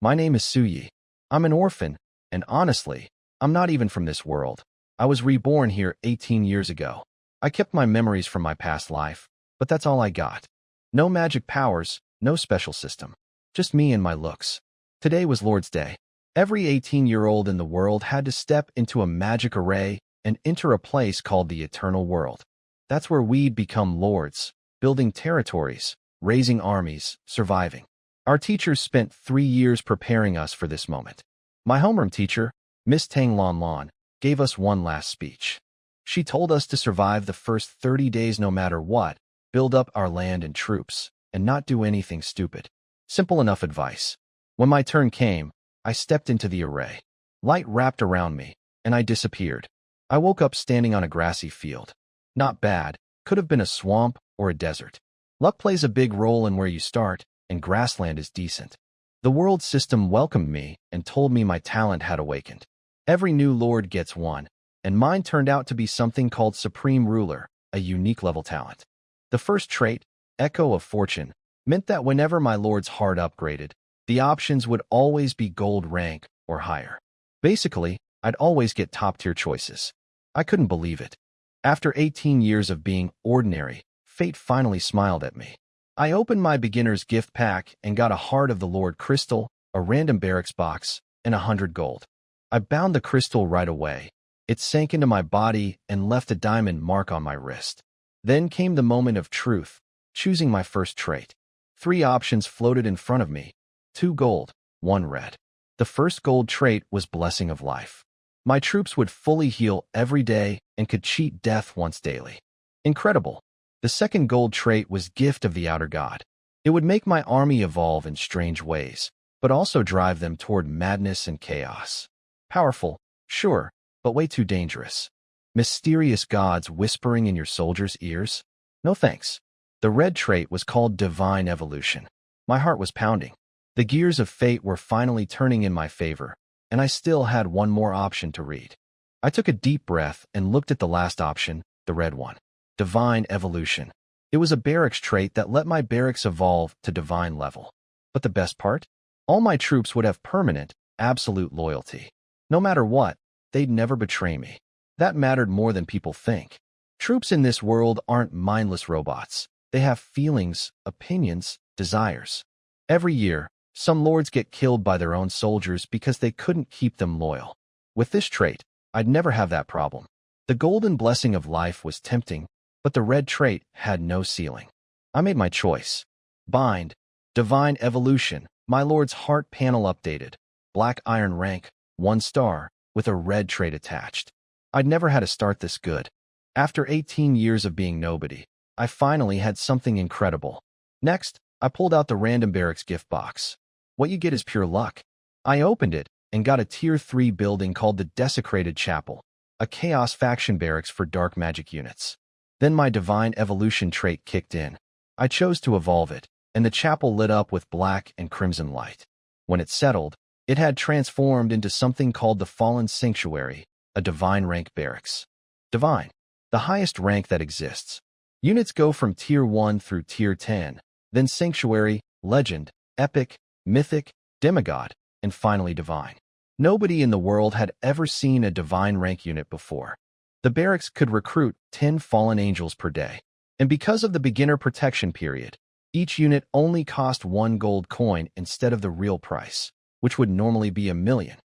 My name is Suyi. I'm an orphan, and honestly, I'm not even from this world. I was reborn here 18 years ago. I kept my memories from my past life, but that's all I got. No magic powers, no special system. Just me and my looks. Today was Lord's Day. Every 18-year-old in the world had to step into a magic array and enter a place called the Eternal World. That's where we'd become lords, building territories, raising armies, surviving. Our teachers spent 3 years preparing us for this moment. My homeroom teacher, Miss Tang Lon Lon, gave us one last speech. She told us to survive the first 30 days no matter what, build up our land and troops, and not do anything stupid. Simple enough advice. When my turn came, I stepped into the array. Light wrapped around me, and I disappeared. I woke up standing on a grassy field. Not bad, could have been a swamp or a desert. Luck plays a big role in where you start, and grassland is decent. The world system welcomed me and told me my talent had awakened. Every new lord gets one, and mine turned out to be something called Supreme Ruler, a unique level talent. The first trait, Echo of Fortune, meant that whenever my lord's heart upgraded, the options would always be gold rank or higher. Basically, I'd always get top-tier choices. I couldn't believe it. After 18 years of being ordinary, fate finally smiled at me. I opened my beginner's gift pack and got a Heart of the Lord crystal, a random barracks box, and 100 gold. I bound the crystal right away. It sank into my body and left a diamond mark on my wrist. Then came the moment of truth, choosing my first trait. 3 options floated in front of me, 2 gold, 1 red. The first gold trait was Blessing of Life. My troops would fully heal every day and could cheat death once daily. Incredible. The second gold trait was Gift of the Outer God. It would make my army evolve in strange ways, but also drive them toward madness and chaos. Powerful, sure, but way too dangerous. Mysterious gods whispering in your soldiers' ears? No thanks. The red trait was called Divine Evolution. My heart was pounding. The gears of fate were finally turning in my favor, and I still had one more option to read. I took a deep breath and looked at the last option, the red one. Divine Evolution. It was a barracks trait that let my barracks evolve to divine level. But the best part? All my troops would have permanent, absolute loyalty. No matter what, they'd never betray me. That mattered more than people think. Troops in this world aren't mindless robots. They have feelings, opinions, desires. Every year, some lords get killed by their own soldiers because they couldn't keep them loyal. With this trait, I'd never have that problem. The golden blessing of life was tempting, but the red trait had no ceiling. I made my choice. Bind. Divine Evolution. My lord's heart panel updated. Black iron rank, 1 star, with a red trait attached. I'd never had a start this good. After 18 years of being nobody, I finally had something incredible. Next, I pulled out the random barracks gift box. What you get is pure luck. I opened it and got a Tier 3 building called the Desecrated Chapel, a Chaos faction barracks for dark magic units. Then my Divine Evolution trait kicked in. I chose to evolve it, and the chapel lit up with black and crimson light. When it settled, it had transformed into something called the Fallen Sanctuary, a divine rank barracks. Divine, the highest rank that exists. Units go from Tier 1 through Tier 10, then Sanctuary, Legend, Epic, Mythic, Demigod, and finally Divine. Nobody in the world had ever seen a divine rank unit before. The barracks could recruit 10 fallen angels per day, and because of the beginner protection period, each unit only cost 1 gold coin instead of the real price, which would normally be 1,000,000.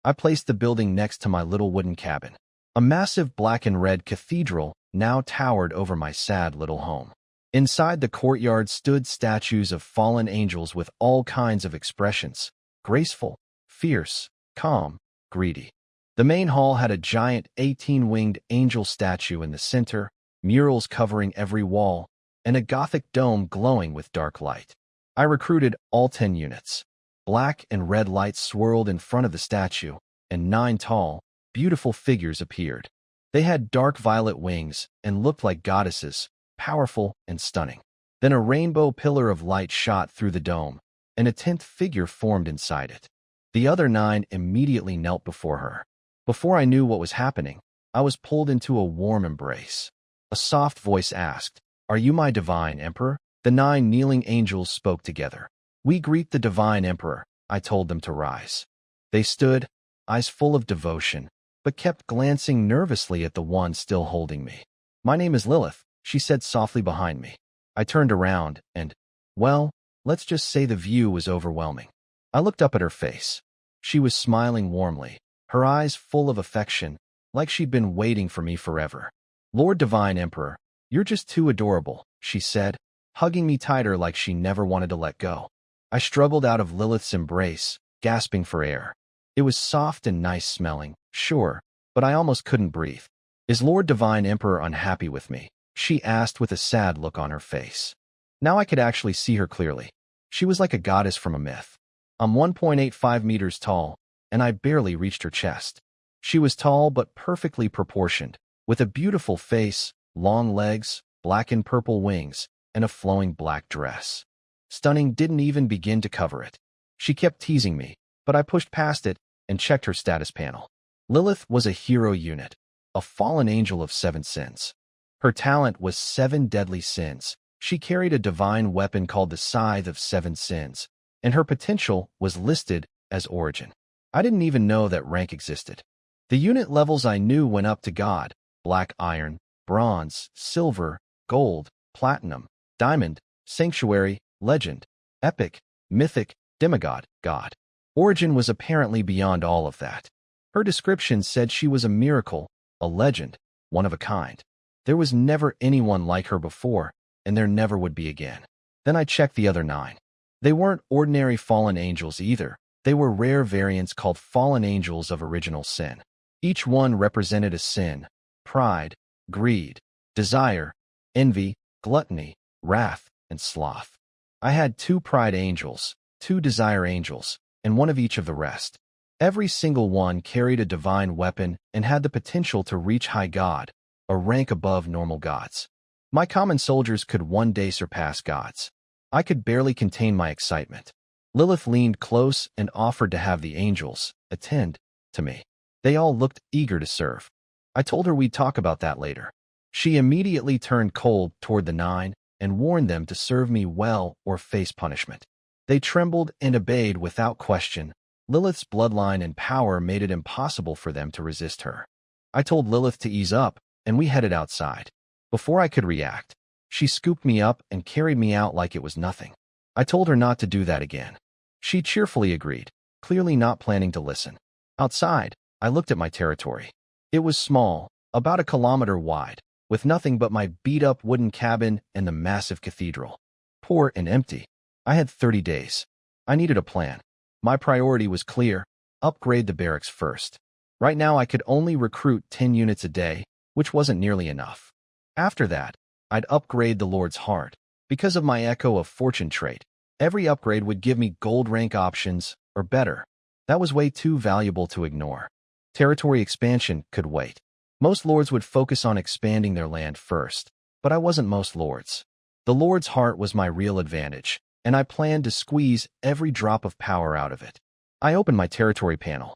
I placed the building next to my little wooden cabin. A massive black and red cathedral now towered over my sad little home. Inside the courtyard stood statues of fallen angels with all kinds of expressions: graceful, fierce, calm, greedy. The main hall had a giant 18-winged angel statue in the center, murals covering every wall, and a Gothic dome glowing with dark light. I recruited all 10 units. Black and red lights swirled in front of the statue, and 9 tall, beautiful figures appeared. They had dark violet wings and looked like goddesses, powerful and stunning. Then a rainbow pillar of light shot through the dome, and a 10th figure formed inside it. The other 9 immediately knelt before her. Before I knew what was happening, I was pulled into a warm embrace. A soft voice asked, "Are you my divine emperor?" The 9 kneeling angels spoke together. "We greet the divine emperor," I told them to rise. They stood, eyes full of devotion, but kept glancing nervously at the one still holding me. "My name is Lilith," she said softly behind me. I turned around and, well, let's just say the view was overwhelming. I looked up at her face. She was smiling warmly, her eyes full of affection, like she'd been waiting for me forever. "Lord Divine Emperor, you're just too adorable," she said, hugging me tighter like she never wanted to let go. I struggled out of Lilith's embrace, gasping for air. It was soft and nice smelling, sure, but I almost couldn't breathe. "Is Lord Divine Emperor unhappy with me?" she asked with a sad look on her face. Now I could actually see her clearly. She was like a goddess from a myth. I'm 1.85 meters tall, and I barely reached her chest. She was tall but perfectly proportioned, with a beautiful face, long legs, black and purple wings, and a flowing black dress. Stunning didn't even begin to cover it. She kept teasing me, but I pushed past it and checked her status panel. Lilith was a hero unit, a fallen angel of 7 sins. Her talent was 7 deadly sins. She carried a divine weapon called the Scythe of 7 Sins, and her potential was listed as Origin. I didn't even know that rank existed. The unit levels I knew went up to God, Black Iron, Bronze, Silver, Gold, Platinum, Diamond, Sanctuary, Legend, Epic, Mythic, Demigod, God. Origin was apparently beyond all of that. Her description said she was a miracle, a legend, one of a kind. There was never anyone like her before, and there never would be again. Then I checked the other 9. They weren't ordinary fallen angels either. They were rare variants called fallen angels of original sin. Each one represented a sin: pride, greed, desire, envy, gluttony, wrath, and sloth. I had 2 pride angels, 2 desire angels, and 1 of each of the rest. Every single one carried a divine weapon and had the potential to reach high God, a rank above normal gods. My common soldiers could one day surpass gods. I could barely contain my excitement. Lilith leaned close and offered to have the angels attend to me. They all looked eager to serve. I told her we'd talk about that later. She immediately turned cold toward the 9 and warned them to serve me well or face punishment. They trembled and obeyed without question. Lilith's bloodline and power made it impossible for them to resist her. I told Lilith to ease up, and we headed outside. Before I could react, she scooped me up and carried me out like it was nothing. I told her not to do that again. She cheerfully agreed, clearly not planning to listen. Outside, I looked at my territory. It was small, about 1 kilometer wide, with nothing but my beat-up wooden cabin and the massive cathedral. Poor and empty. I had 30 days. I needed a plan. My priority was clear: upgrade the barracks first. Right now I could only recruit 10 units a day, which wasn't nearly enough. After that, I'd upgrade the Lord's Heart. Because of my Echo of Fortune trait, every upgrade would give me gold rank options, or better. That was way too valuable to ignore. Territory expansion could wait. Most lords would focus on expanding their land first, but I wasn't most lords. The Lord's Heart was my real advantage, and I planned to squeeze every drop of power out of it. I opened my territory panel.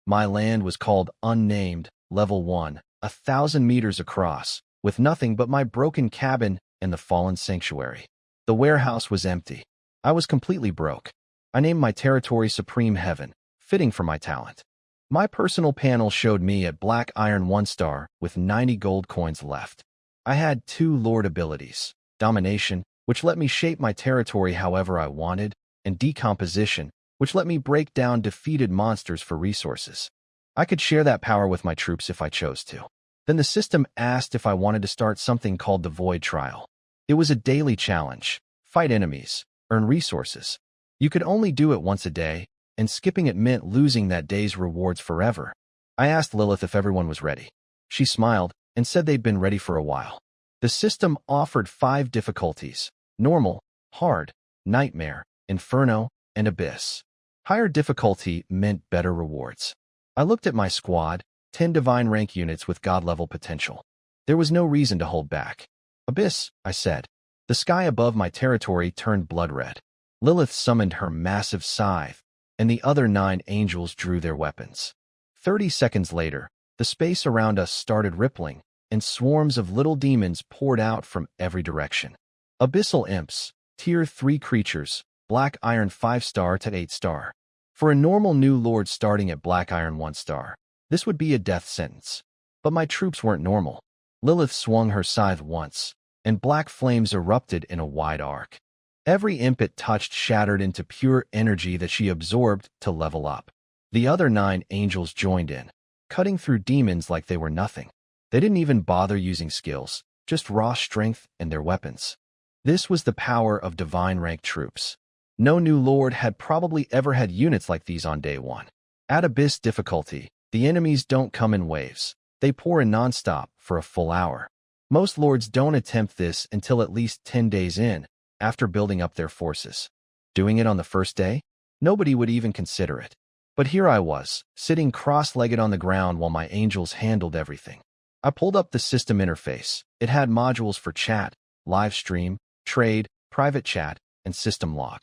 My land was called Unnamed, Level 1, 1,000 meters across, with nothing but my broken cabin and the fallen sanctuary. The warehouse was empty. I was completely broke. I named my territory Supreme Heaven, fitting for my talent. My personal panel showed me at Black Iron 1-star with 90 gold coins left. I had 2 Lord abilities: Domination, which let me shape my territory however I wanted, and Decomposition, which let me break down defeated monsters for resources. I could share that power with my troops if I chose to. Then the system asked if I wanted to start something called the Void Trial. It was a daily challenge: fight enemies, earn resources. You could only do it once a day, and skipping it meant losing that day's rewards forever. I asked Lilith if everyone was ready. She smiled and said they'd been ready for a while. The system offered 5 difficulties: Normal, Hard, Nightmare, Inferno, and Abyss. Higher difficulty meant better rewards. I looked at my squad, 10 divine rank units with god-level potential. There was no reason to hold back. Abyss, I said. The sky above my territory turned blood red. Lilith summoned her massive scythe, and the other 9 angels drew their weapons. 30 seconds later, the space around us started rippling, and swarms of little demons poured out from every direction. Abyssal imps, Tier 3 creatures, Black Iron 5-star to 8-star. For a normal new lord starting at Black Iron 1-star, this would be a death sentence. But my troops weren't normal. Lilith swung her scythe once, and black flames erupted in a wide arc. Every imp it touched shattered into pure energy that she absorbed to level up. The other 9 angels joined in, cutting through demons like they were nothing. They didn't even bother using skills, just raw strength and their weapons. This was the power of divine rank troops. No new lord had probably ever had units like these on day 1. At Abyss difficulty, the enemies don't come in waves. They pour in nonstop for a full hour. Most lords don't attempt this until at least 10 days in, after building up their forces. Doing it on the first day? Nobody would even consider it. But here I was, sitting cross-legged on the ground while my angels handled everything. I pulled up the system interface. It had modules for chat, live stream, trade, private chat, and system log.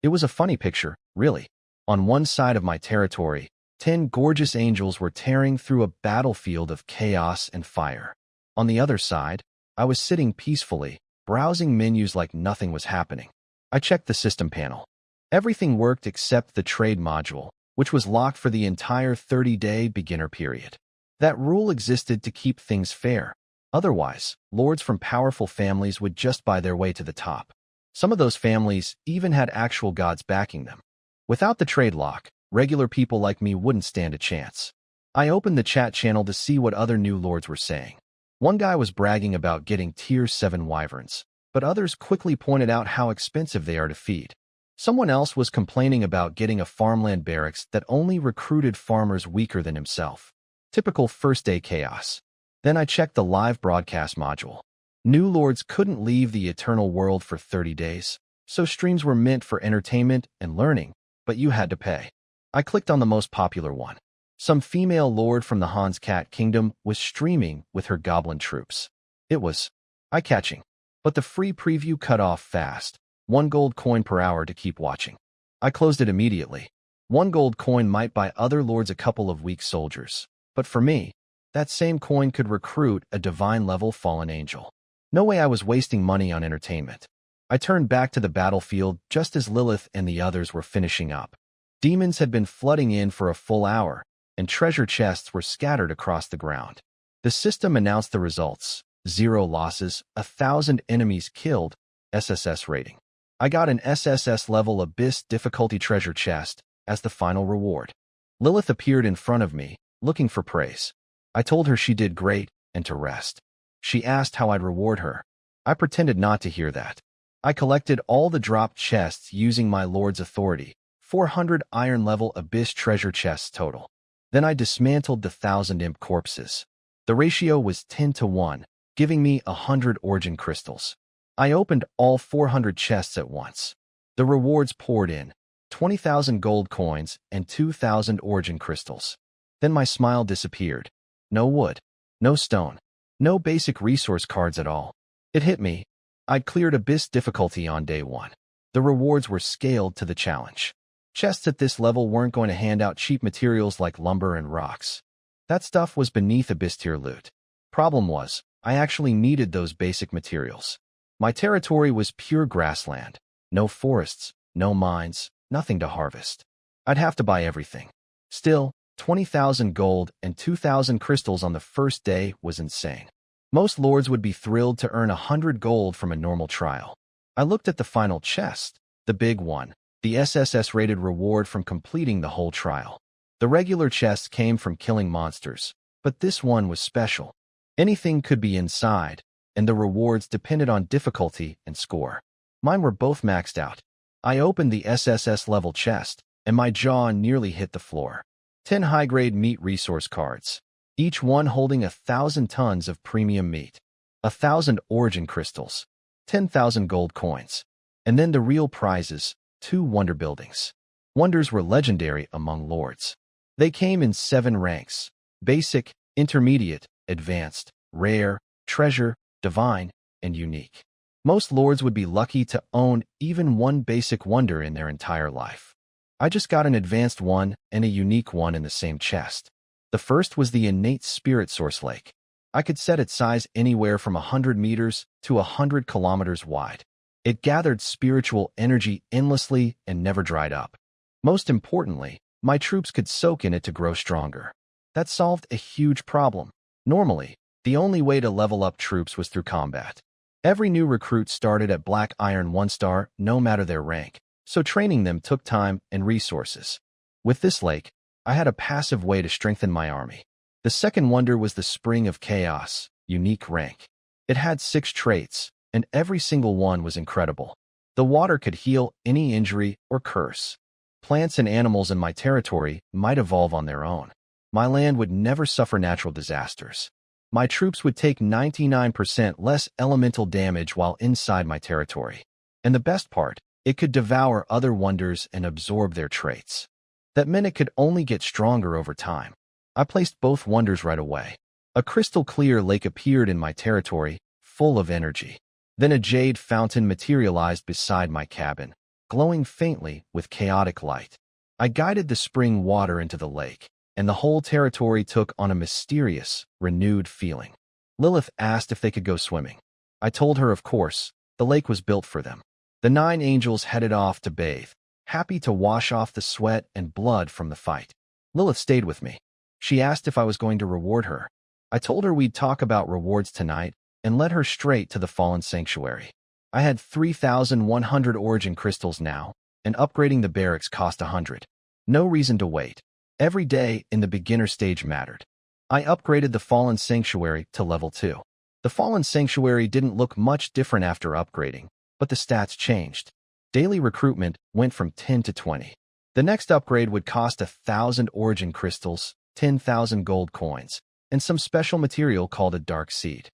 It was a funny picture, really. On one side of my territory, 10 gorgeous angels were tearing through a battlefield of chaos and fire. On the other side, I was sitting peacefully, browsing menus like nothing was happening. I checked the system panel. Everything worked except the trade module, which was locked for the entire 30-day beginner period. That rule existed to keep things fair. Otherwise, lords from powerful families would just buy their way to the top. Some of those families even had actual gods backing them. Without the trade lock, regular people like me wouldn't stand a chance. I opened the chat channel to see what other new lords were saying. One guy was bragging about getting tier 7 wyverns, but others quickly pointed out how expensive they are to feed. Someone else was complaining about getting a farmland barracks that only recruited farmers weaker than himself. Typical first-day chaos. Then I checked the live broadcast module. New lords couldn't leave the eternal world for 30 days, so streams were meant for entertainment and learning, but you had to pay. I clicked on the most popular one. Some female lord from the Hans Cat Kingdom was streaming with her goblin troops. It was eye-catching, but the free preview cut off fast. 1 gold coin per hour to keep watching. I closed it immediately. 1 gold coin might buy other lords a couple of weak soldiers, but for me, that same coin could recruit a divine-level fallen angel. No way I was wasting money on entertainment. I turned back to the battlefield just as Lilith and the others were finishing up. Demons had been flooding in for a full hour, and treasure chests were scattered across the ground. The system announced the results. 0 losses, 1,000 enemies killed, SSS rating. I got an SSS level Abyss difficulty treasure chest as the final reward. Lilith appeared in front of me, looking for praise. I told her she did great and to rest. She asked how I'd reward her. I pretended not to hear that. I collected all the dropped chests using my lord's authority, 400 iron-level Abyss treasure chests total. Then I dismantled the 1,000 imp corpses. The ratio was 10-1, giving me 100 origin crystals. I opened all 400 chests at once. The rewards poured in, 20,000 gold coins and 2,000 origin crystals. Then my smile disappeared. No wood, no stone, no basic resource cards at all. It hit me. I'd cleared Abyss difficulty on day 1. The rewards were scaled to the challenge. Chests at this level weren't going to hand out cheap materials like lumber and rocks. That stuff was beneath Abyss tier loot. Problem was, I actually needed those basic materials. My territory was pure grassland. No forests, no mines, nothing to harvest. I'd have to buy everything. Still, 20,000 gold and 2,000 crystals on the first day was insane. Most lords would be thrilled to earn 100 gold from a normal trial. I looked at the final chest, the big one, the SSS-rated reward from completing the whole trial. The regular chests came from killing monsters, but this one was special. Anything could be inside, and the rewards depended on difficulty and score. Mine were both maxed out. I opened the SSS-level chest, and my jaw nearly hit the floor. 10 high-grade meat resource cards, each one holding 1,000 tons of premium meat, 1,000 origin crystals, 10,000 gold coins, and then the real prizes, 2 wonder buildings. Wonders were legendary among lords. They came in 7 ranks: basic, intermediate, advanced, rare, treasure, divine, and unique. Most lords would be lucky to own even one basic wonder in their entire life. I just got an advanced one and a unique one in the same chest. The first was the innate spirit source lake. I could set its size anywhere from 100 meters to 100 kilometers wide. It gathered spiritual energy endlessly and never dried up. Most importantly, my troops could soak in it to grow stronger. That solved a huge problem. Normally, the only way to level up troops was through combat. Every new recruit started at Black Iron 1-star, no matter their rank, so training them took time and resources. With this lake, I had a passive way to strengthen my army. The second wonder was the Spring of Chaos, unique rank. It had 6 traits, and every single one was incredible. The water could heal any injury or curse. Plants and animals in my territory might evolve on their own. My land would never suffer natural disasters. My troops would take 99% less elemental damage while inside my territory. And the best part, it could devour other wonders and absorb their traits. That meant it could only get stronger over time. I placed both wonders right away. A crystal-clear lake appeared in my territory, full of energy. Then a jade fountain materialized beside my cabin, glowing faintly with chaotic light. I guided the spring water into the lake, and the whole territory took on a mysterious, renewed feeling. Lilith asked if they could go swimming. I told her, of course, the lake was built for them. The 9 angels headed off to bathe, happy to wash off the sweat and blood from the fight. Lilith stayed with me. She asked if I was going to reward her. I told her we'd talk about rewards tonight and led her straight to the fallen sanctuary. I had 3,100 origin crystals now, and upgrading the barracks cost 100. No reason to wait. Every day in the beginner stage mattered. I upgraded the fallen sanctuary to level 2. The fallen sanctuary didn't look much different after upgrading, but the stats changed. Daily recruitment went from 10 to 20. The next upgrade would cost 1,000 origin crystals, 10,000 gold coins, and some special material called a dark seed.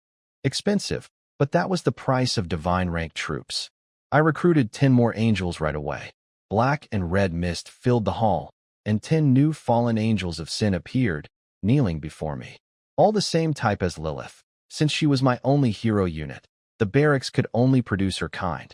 Expensive, but that was the price of divine rank troops. I recruited 10 more angels right away. Black and red mist filled the hall, and 10 new fallen angels of sin appeared, kneeling before me. All the same type as Lilith. Since she was my only hero unit, the barracks could only produce her kind.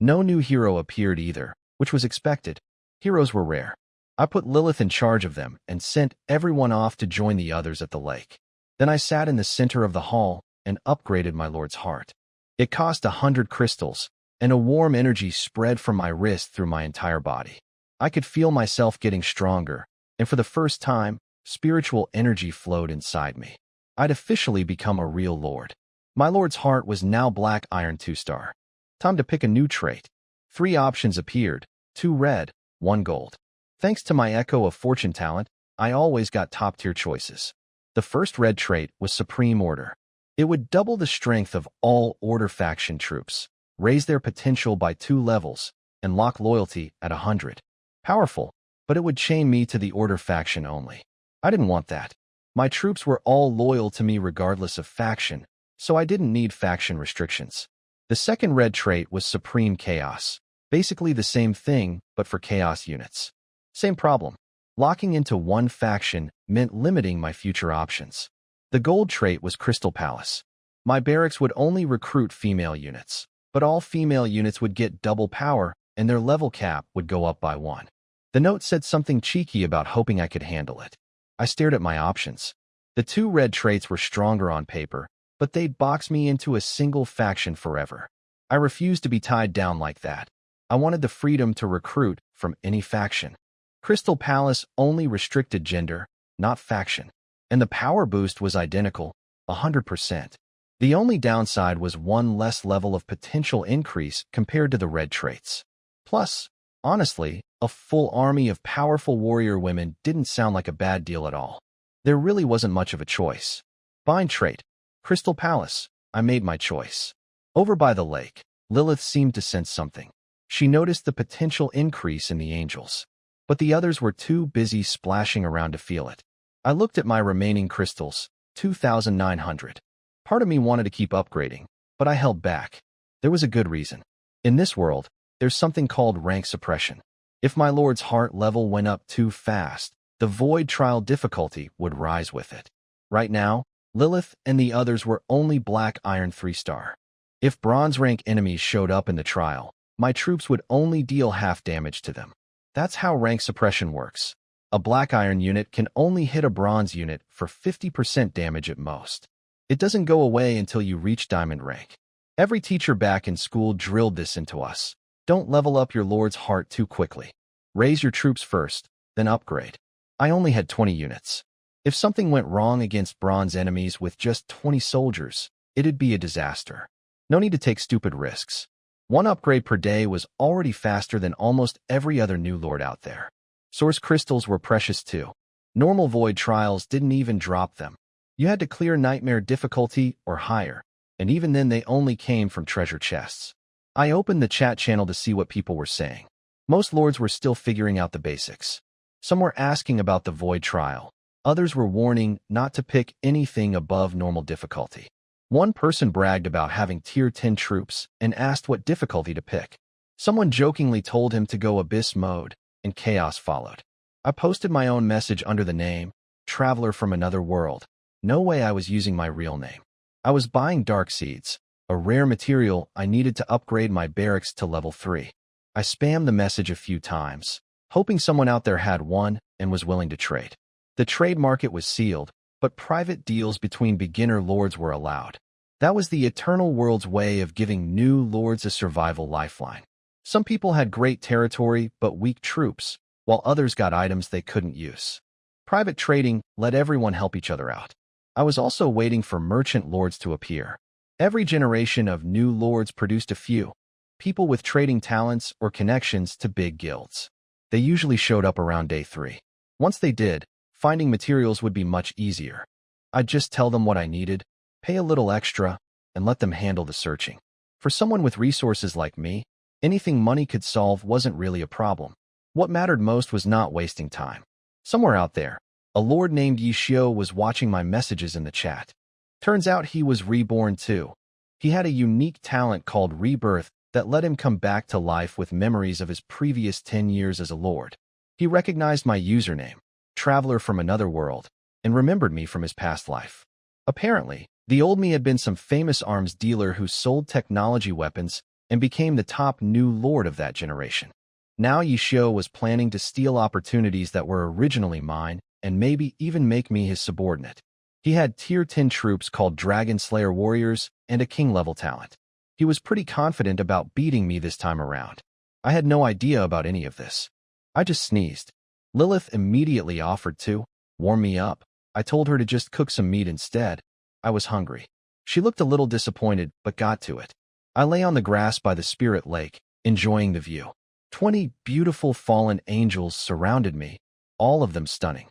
No new hero appeared either, which was expected. Heroes were rare. I put Lilith in charge of them and sent everyone off to join the others at the lake. Then I sat in the center of the hall and upgraded my lord's heart. It cost 100 crystals, and a warm energy spread from my wrist through my entire body. I could feel myself getting stronger, and for the first time, spiritual energy flowed inside me. I'd officially become a real lord. My lord's heart was now Black Iron 2-star. Time to pick a new trait. 3 options appeared, 2 red, 1 gold. Thanks to my Echo of Fortune talent, I always got top-tier choices. The first red trait was Supreme Order. It would double the strength of all Order faction troops, raise their potential by 2 levels, and lock loyalty at 100. Powerful, but it would chain me to the Order faction only. I didn't want that. My troops were all loyal to me regardless of faction, so I didn't need faction restrictions. The second red trait was Supreme Chaos. Basically the same thing, but for chaos units. Same problem. Locking into one faction meant limiting my future options. The gold trait was Crystal Palace. My barracks would only recruit female units, but all female units would get double power and their level cap would go up by 1. The note said something cheeky about hoping I could handle it. I stared at my options. The 2 red traits were stronger on paper, but they'd box me into a single faction forever. I refused to be tied down like that. I wanted the freedom to recruit from any faction. Crystal Palace only restricted gender, not faction. And the power boost was identical, 100%. The only downside was 1 less level of potential increase compared to the red traits. Plus, honestly, a full army of powerful warrior women didn't sound like a bad deal at all. There really wasn't much of a choice. Bind trait, Crystal Palace. I made my choice. Over by the lake, Lilith seemed to sense something. She noticed the potential increase in the angels. But the others were too busy splashing around to feel it. I looked at my remaining crystals, 2,900. Part of me wanted to keep upgrading, but I held back. There was a good reason. In this world, there's something called rank suppression. If my lord's heart level went up too fast, the void trial difficulty would rise with it. Right now, Lilith and the others were only Black Iron 3-star. If bronze rank enemies showed up in the trial, my troops would only deal half damage to them. That's how rank suppression works. A Black Iron unit can only hit a bronze unit for 50% damage at most. It doesn't go away until you reach diamond rank. Every teacher back in school drilled this into us. Don't level up your lord's heart too quickly. Raise your troops first, then upgrade. I only had 20 units. If something went wrong against bronze enemies with just 20 soldiers, it'd be a disaster. No need to take stupid risks. One upgrade per day was already faster than almost every other new lord out there. Source crystals were precious too. Normal void trials didn't even drop them. You had to clear nightmare difficulty or higher, and even then they only came from treasure chests. I opened the chat channel to see what people were saying. Most lords were still figuring out the basics. Some were asking about the void trial. Others were warning not to pick anything above normal difficulty. One person bragged about having tier 10 troops and asked what difficulty to pick. Someone jokingly told him to go abyss mode, and chaos followed. I posted my own message under the name, Traveler from Another World. No way I was using my real name. I was buying dark seeds, a rare material I needed to upgrade my barracks to level 3. I spammed the message a few times, hoping someone out there had one and was willing to trade. The trade market was sealed, but private deals between beginner lords were allowed. That was the Eternal World's way of giving new lords a survival lifeline. Some people had great territory but weak troops, while others got items they couldn't use. Private trading let everyone help each other out. I was also waiting for merchant lords to appear. Every generation of new lords produced a few, people with trading talents or connections to big guilds. They usually showed up around day 3. Once they did, finding materials would be much easier. I'd just tell them what I needed, pay a little extra, and let them handle the searching. For someone with resources like me, anything money could solve wasn't really a problem. What mattered most was not wasting time. Somewhere out there, a lord named Yishio was watching my messages in the chat. Turns out he was reborn too. He had a unique talent called rebirth that let him come back to life with memories of his previous 10 years as a lord. He recognized my username, Traveler from Another World, and remembered me from his past life. Apparently, the old me had been some famous arms dealer who sold technology weapons and became the top new lord of that generation. Now Yishio was planning to steal opportunities that were originally mine and maybe even make me his subordinate. He had tier 10 troops called Dragon Slayer warriors and a king-level talent. He was pretty confident about beating me this time around. I had no idea about any of this. I just sneezed. Lilith immediately offered to warm me up. I told her to just cook some meat instead. I was hungry. She looked a little disappointed, but got to it. I lay on the grass by the spirit lake, enjoying the view. 20 beautiful fallen angels surrounded me, all of them stunning.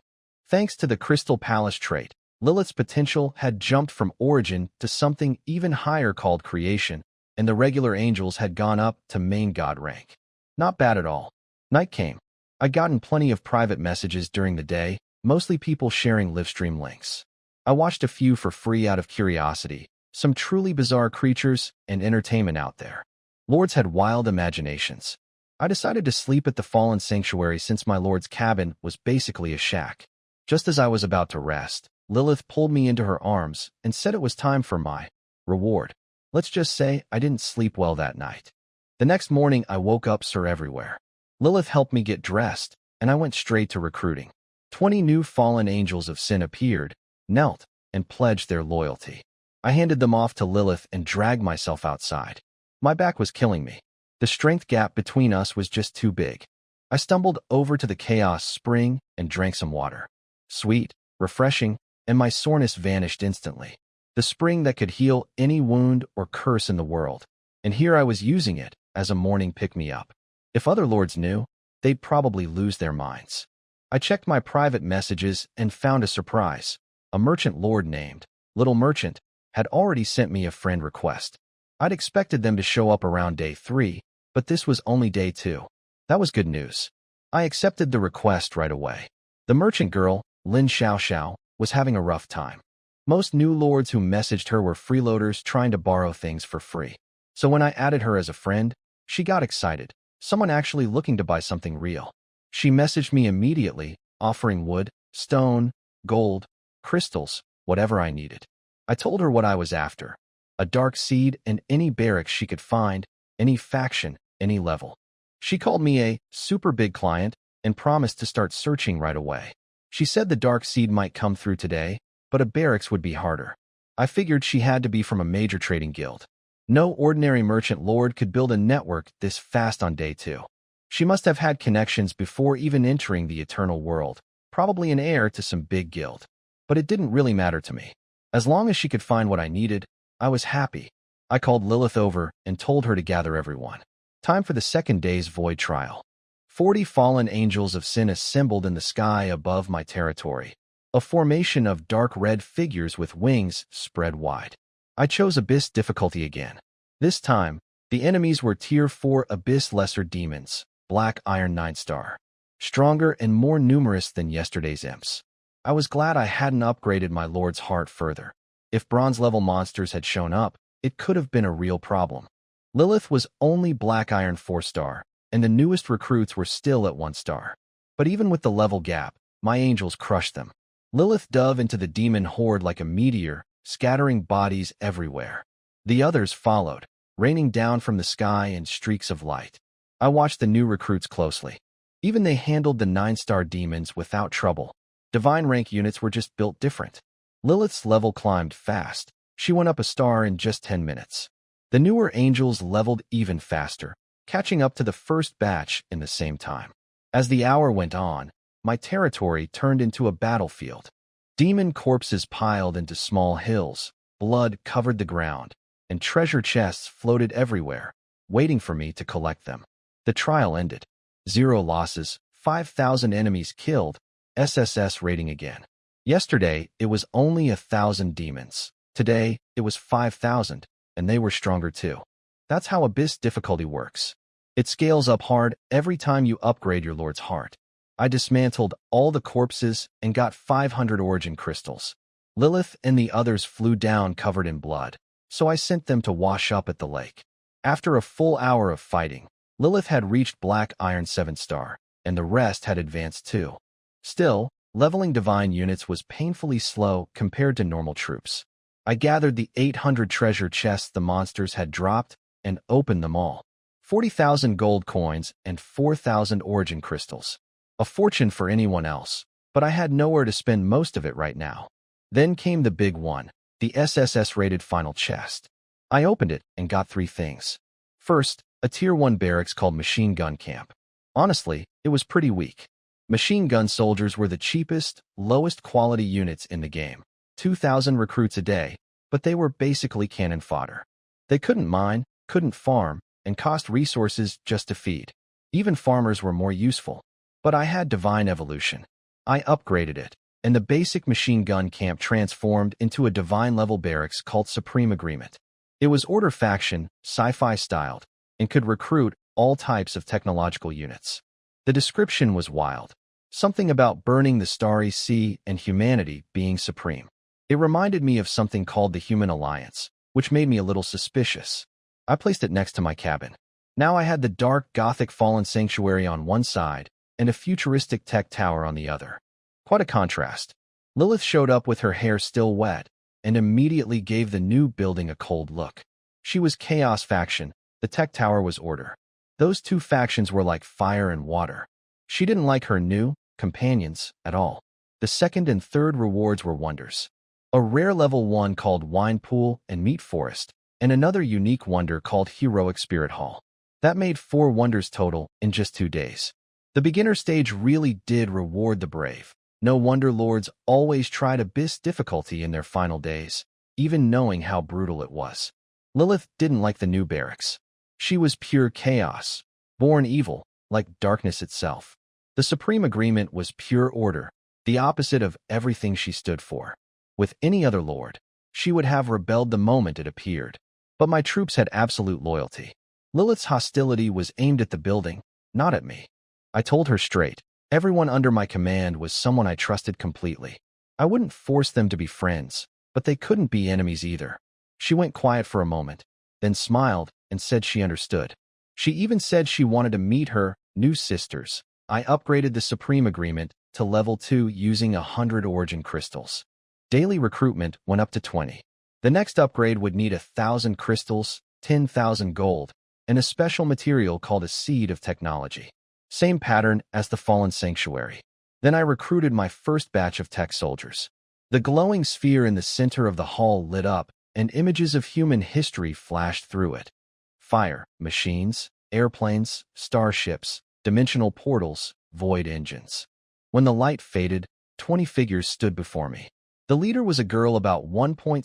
Thanks to the Crystal Palace trait, Lilith's potential had jumped from origin to something even higher called creation, and the regular angels had gone up to main god rank. Not bad at all. Night came. I'd gotten plenty of private messages during the day, mostly people sharing livestream links. I watched a few for free out of curiosity, some truly bizarre creatures and entertainment out there. Lords had wild imaginations. I decided to sleep at the Fallen Sanctuary since my lord's cabin was basically a shack. Just as I was about to rest, Lilith pulled me into her arms and said it was time for my reward. Let's just say I didn't sleep well that night. The next morning I woke up sir everywhere. Lilith helped me get dressed, and I went straight to recruiting. 20 new fallen angels of sin appeared, knelt, and pledged their loyalty. I handed them off to Lilith and dragged myself outside. My back was killing me. The strength gap between us was just too big. I stumbled over to the Chaos Spring and drank some water. Sweet, refreshing, and my soreness vanished instantly. The spring that could heal any wound or curse in the world. And here I was using it as a morning pick-me-up. If other lords knew, they'd probably lose their minds. I checked my private messages and found a surprise. A merchant lord named Little Merchant had already sent me a friend request. I'd expected them to show up around day 3, but this was only day 2. That was good news. I accepted the request right away. The merchant girl, Lin Xiao, was having a rough time. Most new lords who messaged her were freeloaders trying to borrow things for free. So when I added her as a friend, she got excited. Someone actually looking to buy something real. She messaged me immediately, offering wood, stone, gold, crystals, whatever I needed. I told her what I was after. A dark seed and any barracks she could find, any faction, any level. She called me a super big client and promised to start searching right away. She said the dark seed might come through today, but a barracks would be harder. I figured she had to be from a major trading guild. No ordinary merchant lord could build a network this fast on day 2. She must have had connections before even entering the eternal world, probably an heir to some big guild. But it didn't really matter to me. As long as she could find what I needed, I was happy. I called Lilith over and told her to gather everyone. Time for the second day's void trial. 40 fallen angels of sin assembled in the sky above my territory. A formation of dark red figures with wings spread wide. I chose Abyss difficulty again. This time, the enemies were Tier 4 Abyss Lesser Demons, Black Iron 9-star. Stronger and more numerous than yesterday's imps. I was glad I hadn't upgraded my Lord's heart further. If bronze-level monsters had shown up, it could have been a real problem. Lilith was only Black Iron 4-star, and the newest recruits were still at 1-star. But even with the level gap, my angels crushed them. Lilith dove into the demon horde like a meteor, scattering bodies everywhere. The others followed, raining down from the sky in streaks of light. I watched the new recruits closely. Even they handled the 9-star demons without trouble. Divine rank units were just built different. Lilith's level climbed fast. She went up a star in just 10 minutes. The newer angels leveled even faster, catching up to the first batch in the same time. As the hour went on, my territory turned into a battlefield. Demon corpses piled into small hills, blood covered the ground, and treasure chests floated everywhere, waiting for me to collect them. The trial ended. 0 losses, 5,000 enemies killed, SSS rating again. Yesterday, it was only 1,000 demons. Today, it was 5,000, and they were stronger too. That's how Abyss difficulty works. It scales up hard every time you upgrade your Lord's heart. I dismantled all the corpses and got 500 origin crystals. Lilith and the others flew down covered in blood, so I sent them to wash up at the lake. After a full hour of fighting, Lilith had reached Black Iron 7-star, and the rest had advanced too. Still, leveling divine units was painfully slow compared to normal troops. I gathered the 800 treasure chests the monsters had dropped and opened them all. 40,000 gold coins and 4,000 origin crystals. A fortune for anyone else, but I had nowhere to spend most of it right now. Then came the big one, the SSS-rated final chest. I opened it and got 3 things. First, a Tier 1 barracks called Machine Gun Camp. Honestly, it was pretty weak. Machine gun soldiers were the cheapest, lowest quality units in the game. 2,000 recruits a day, but they were basically cannon fodder. They couldn't mine, couldn't farm, and cost resources just to feed. Even farmers were more useful. But I had Divine Evolution. I upgraded it, and the basic machine gun camp transformed into a divine-level barracks called Supreme Agreement. It was Order faction, sci-fi styled, and could recruit all types of technological units. The description was wild. Something about burning the starry sea and humanity being supreme. It reminded me of something called the Human Alliance, which made me a little suspicious. I placed it next to my cabin. Now I had the dark Gothic Fallen Sanctuary on one side, and a futuristic tech tower on the other. Quite a contrast. Lilith showed up with her hair still wet, and immediately gave the new building a cold look. She was Chaos faction, the tech tower was Order. Those two factions were like fire and water. She didn't like her new companions at all. The second and third rewards were wonders. A rare level 1 called Wine Pool and Meat Forest, and another unique wonder called Heroic Spirit Hall. That made 4 wonders total in just 2 days. The beginner stage really did reward the brave. No wonder lords always tried Abyss difficulty in their final days, even knowing how brutal it was. Lilith didn't like the new barracks. She was pure chaos, born evil, like darkness itself. The Supreme Agreement was pure order, the opposite of everything she stood for. With any other lord, she would have rebelled the moment it appeared. But my troops had absolute loyalty. Lilith's hostility was aimed at the building, not at me. I told her straight, everyone under my command was someone I trusted completely. I wouldn't force them to be friends, but they couldn't be enemies either. She went quiet for a moment, then smiled and said she understood. She even said she wanted to meet her new sisters. I upgraded the Supreme Agreement to level 2 using 100 origin crystals. Daily recruitment went up to 20. The next upgrade would need 1,000 crystals, 10,000 gold, and a special material called a Seed of Technology. Same pattern as the Fallen Sanctuary. Then I recruited my first batch of tech soldiers. The glowing sphere in the center of the hall lit up, and images of human history flashed through it. Fire, machines, airplanes, starships, Dimensional portals, void engines. When the light faded, 20 figures stood before me. The leader was a girl about 1.7